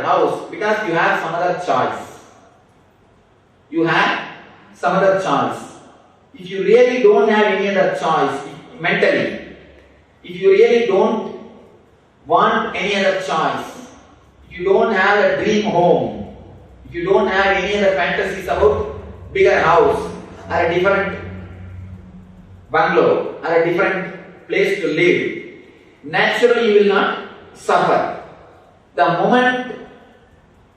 house because you have some other choice. You have some other choice. If you really don't have any other choice mentally, if you really don't want any other choice, if you don't have a dream home, if you don't have any other fantasies about bigger house or a different bungalow or a different place to live, naturally you will not suffer. The moment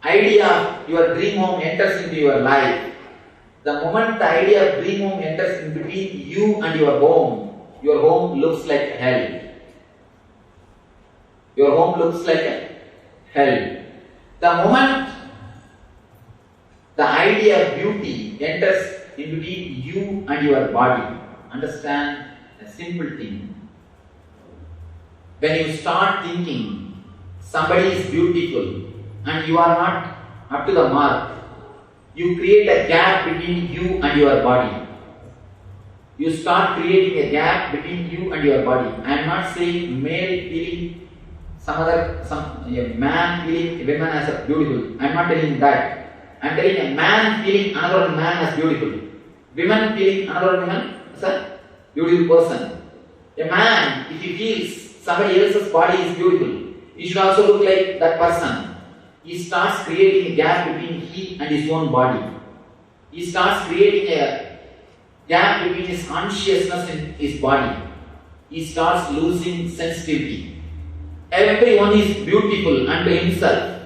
idea of your dream home enters into your life, the moment the idea of dream home enters in between you and your home looks like hell. Your home looks like hell. The moment the idea of beauty enters in between you and your body, understand a simple thing. When you start thinking somebody is beautiful and you are not up to the mark, you create a gap between you and your body. You start creating a gap between you and your body. I am not saying male feeling a man feeling a woman as a beautiful. I am not telling that. I am telling a man feeling another man as beautiful. Women feeling another woman as a beautiful person. A man, if he feels somebody else's body is beautiful, he should also look like that person. He starts creating a gap between he and his own body. He starts creating a gap between his consciousness and his body. He starts losing sensitivity. Everyone is beautiful unto himself.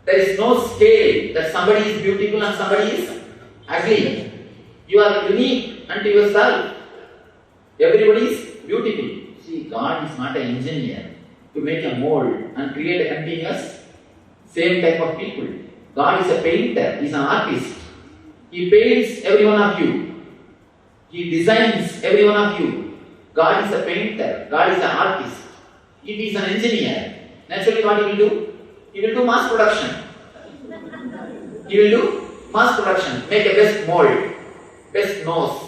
There is no scale that somebody is beautiful and somebody is ugly. You are unique unto yourself. Everybody is beautiful. See, God is not an engineer to make a mold and create a continuous same type of people. God is a painter. He is an artist. He paints every one of you. He designs every one of you. God is a painter. God is an artist. If he is an engineer, naturally what he will do? He will do mass production. He will do mass production. Make a best mold, best nose,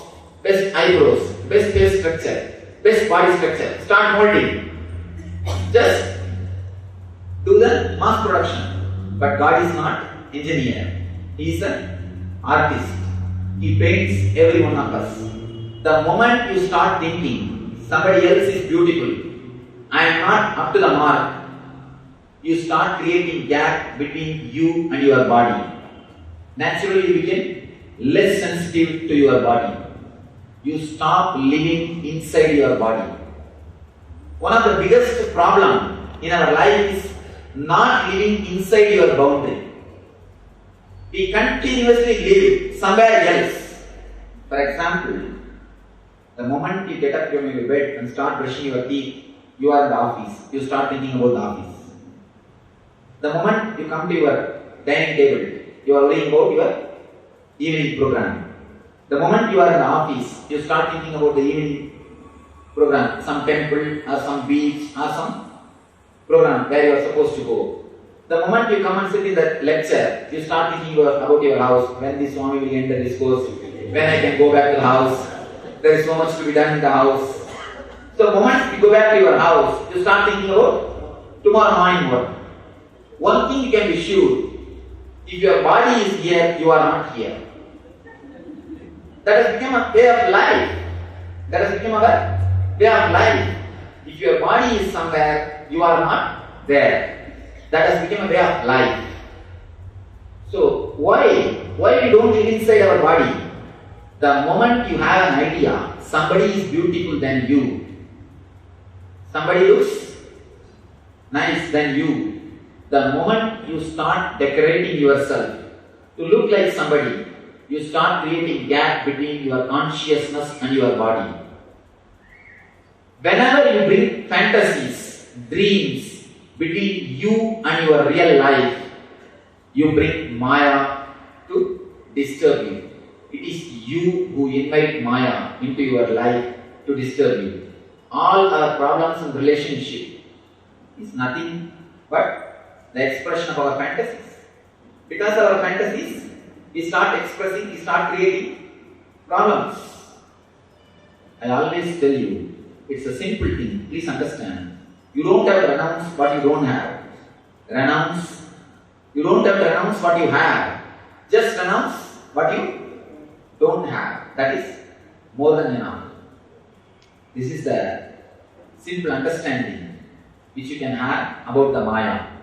best eyebrows, best face structure, best body structure. Start molding. Just do the mass production. But God is not engineer. He is an artist. He paints every one of us. The moment you start thinking somebody else is beautiful, I am not up to the mark, you start creating gap between you and your body. Naturally you become less sensitive to your body. You stop living inside your body. One of the biggest problem in our life is not living inside your boundary. We continuously live somewhere else. For example, the moment you get up from your bed and start brushing your teeth, you are in the office. You start thinking about the office. The moment you come to your dining table, you are worrying about your evening program. The moment you are in the office, you start thinking about the evening program, some temple or some beach or some program where you are supposed to go. The moment you come and sit in that lecture, you start thinking about your house, when this Swami will enter this course, when I can go back to the house, there is so much to be done in the house. So the moment you go back to your house, you start thinking about tomorrow morning what. One thing you can be sure, if your body is here, you are not here. That has become a way of life. That has become a way of life. If your body is somewhere, you are not there. That has become a way of life. So why we don't live inside our body? The moment you have an idea, somebody is beautiful than you, somebody looks nice than you, the moment you start decorating yourself to look like somebody, you start creating gap between your consciousness and your body. Whenever you bring fantasies, dreams between you and your real life, you bring Maya to disturb you. It is you who invite Maya into your life to disturb you. All our problems in relationship is nothing but the expression of our fantasies. Because of our fantasies, we start expressing, we start creating problems. I always tell you, it's a simple thing. Please understand. You don't have to renounce what you don't have. Renounce You don't have to announce what you have. Just announce what you don't have. That is more than enough. This is the simple understanding which you can have about the Maya.